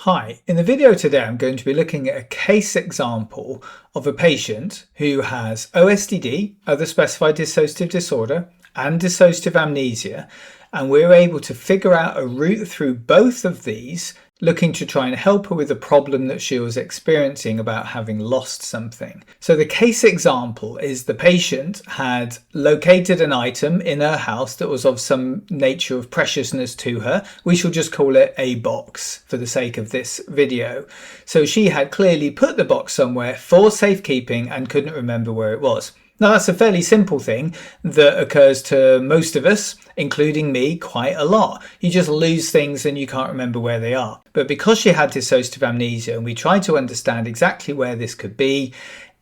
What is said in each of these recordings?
Hi, in the video today I'm going to be looking at a case example of a patient who has OSDD, other specified dissociative disorder, and dissociative amnesia, and we're able to figure out a route through both of these, looking to try and help her with the problem that she was experiencing about having lost something. So the case example is the patient had located an item in her house that was of some nature of preciousness to her. We shall just call it a box for the sake of this video. So she had clearly put the box somewhere for safekeeping and couldn't remember where it was. Now that's a fairly simple thing that occurs to most of us, including me, quite a lot. You just lose things and you can't remember where they are. But because she had dissociative amnesia and we tried to understand exactly where this could be,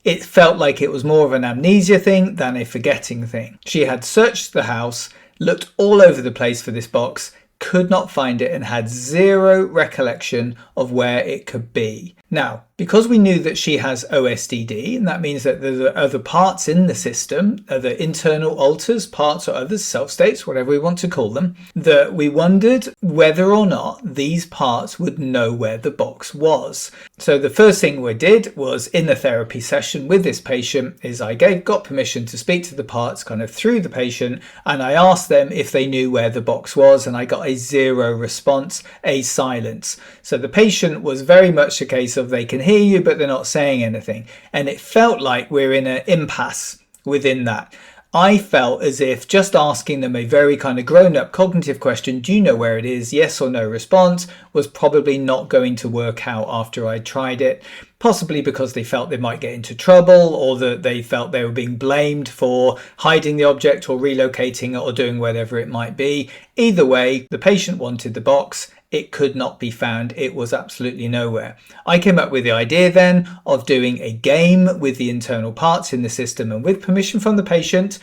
it felt like it was more of an amnesia thing than a forgetting thing. She had searched the house, looked all over the place for this box, could not find it and had zero recollection of where it could be. Now, because we knew that she has OSDD, and that means that there are other parts in the system, other internal alters, parts or others, self-states, whatever we want to call them, that we wondered whether or not these parts would know where the box was. So the first thing we did was in the therapy session with this patient is I got permission to speak to the parts kind of through the patient, and I asked them if they knew where the box was, and I got a zero response, a silence. So the patient was very much a case of they can hear you but they're not saying anything, and it felt like we're in an impasse within that. I felt as if just asking them a very kind of grown-up cognitive question, do you know where it is, yes or no response, was probably not going to work out after I tried it, possibly because they felt they might get into trouble or that they felt they were being blamed for hiding the object or relocating it or doing whatever it might be. Either way, the patient wanted the box. It could not be found. It was absolutely nowhere. I came up with the idea then of doing a game with the internal parts in the system, and with permission from the patient,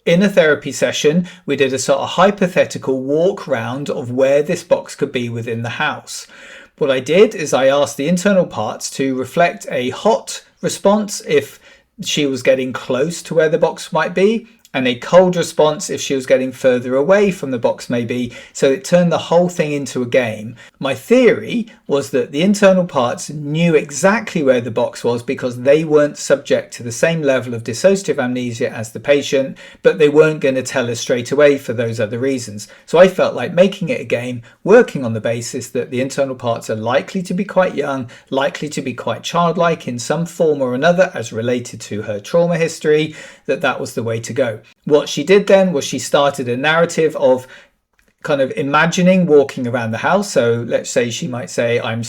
in a therapy session, we did a sort of hypothetical walk round of where this box could be within the house. What I did is I asked the internal parts to reflect a hot response if she was getting close to where the box might be, and a cold response if she was getting further away from the box maybe, so it turned the whole thing into a game. My theory was that the internal parts knew exactly where the box was because they weren't subject to the same level of dissociative amnesia as the patient, but they weren't going to tell us straight away for those other reasons. So I felt like making it a game, working on the basis that the internal parts are likely to be quite young, likely to be quite childlike in some form or another as related to her trauma history, that was the way to go. What she did then was she started a narrative of kind of imagining walking around the house. So let's say she might say, I'm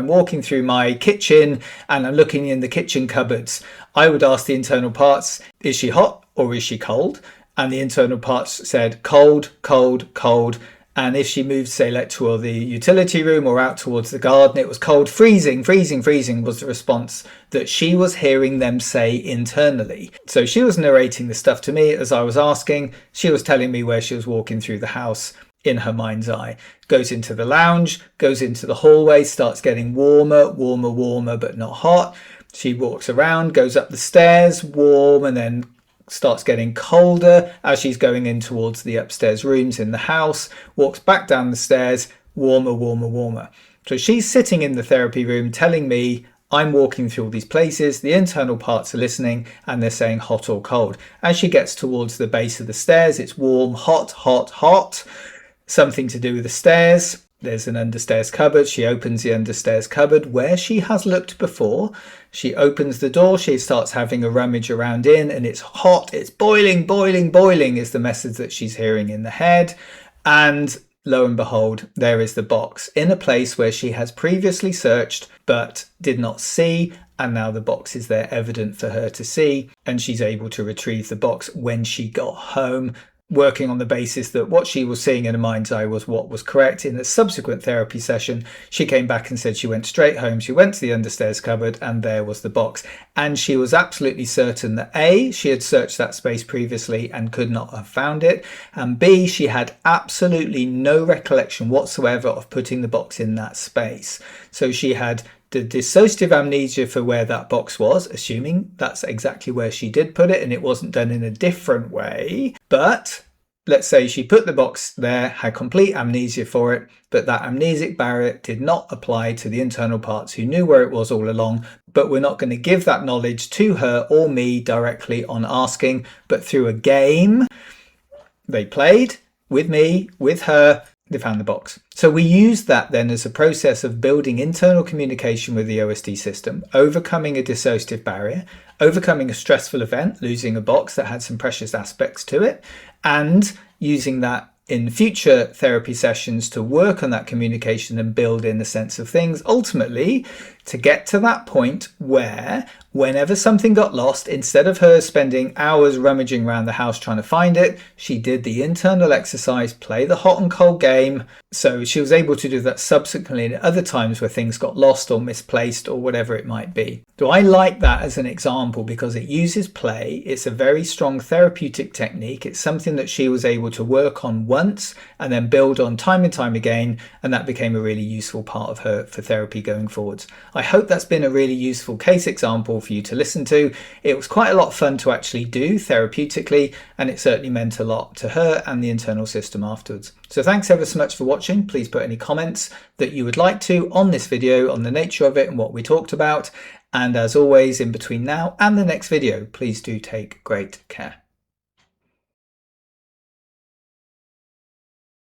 walking through my kitchen and I'm looking in the kitchen cupboards. I would ask the internal parts, is she hot or is she cold? And the internal parts said cold, cold, cold. And if she moved, say, like to the utility room or out towards the garden, it was cold, freezing, freezing, freezing was the response that she was hearing them say internally. So she was narrating the stuff to me as I was asking. She was telling me where she was walking through the house in her mind's eye. Goes into the lounge, goes into the hallway, starts getting warmer, warmer, warmer, but not hot. She walks around, goes up the stairs, warm, and then starts getting colder as she's going in towards the upstairs rooms in the house, walks back down the stairs, warmer, warmer, warmer. So she's sitting in the therapy room telling me I'm walking through all these places, the internal parts are listening and they're saying hot or cold. As she gets towards the base of the stairs, it's warm, hot, hot, hot, something to do with the stairs. There's an understairs cupboard. She opens the understairs cupboard where she has looked before. She opens the door. She starts having a rummage around in, and it's hot. It's boiling, boiling, boiling is the message that she's hearing in the head. And lo and behold, there is the box in a place where she has previously searched but did not see. And now the box is there evident for her to see. And she's able to retrieve the box when she got home, working on the basis that what she was seeing in her mind's eye was what was correct. In the subsequent therapy session, she came back and said she went straight home. She went to the understairs cupboard and there was the box. And she was absolutely certain that A, she had searched that space previously and could not have found it. And B, she had absolutely no recollection whatsoever of putting the box in that space. So she had the dissociative amnesia for where that box was, assuming that's exactly where she did put it and it wasn't done in a different way. But let's say she put the box there, had complete amnesia for it, but that amnesic barrier did not apply to the internal parts who knew where it was all along, but we're not going to give that knowledge to her or me directly on asking, but through a game they played with me, with her, they found the box. So we use that then as a process of building internal communication with the OSD system, overcoming a dissociative barrier, overcoming a stressful event, losing a box that had some precious aspects to it, and using that in future therapy sessions to work on that communication and build in the sense of things, ultimately to get to that point where whenever something got lost, instead of her spending hours rummaging around the house trying to find it, she did the internal exercise, play the hot and cold game. So she was able to do that subsequently at other times where things got lost or misplaced or whatever it might be. So I like that as an example because it uses play. It's a very strong therapeutic technique. It's something that she was able to work on once and then build on time and time again, and that became a really useful part of her for therapy going forwards. I hope that's been a really useful case example for you to listen to. It was quite a lot of fun to actually do therapeutically, and it certainly meant a lot to her and the internal system afterwards. So thanks ever so much for watching. Please put any comments that you would like to on this video, on the nature of it and what we talked about. And as always, in between now and the next video, please do take great care.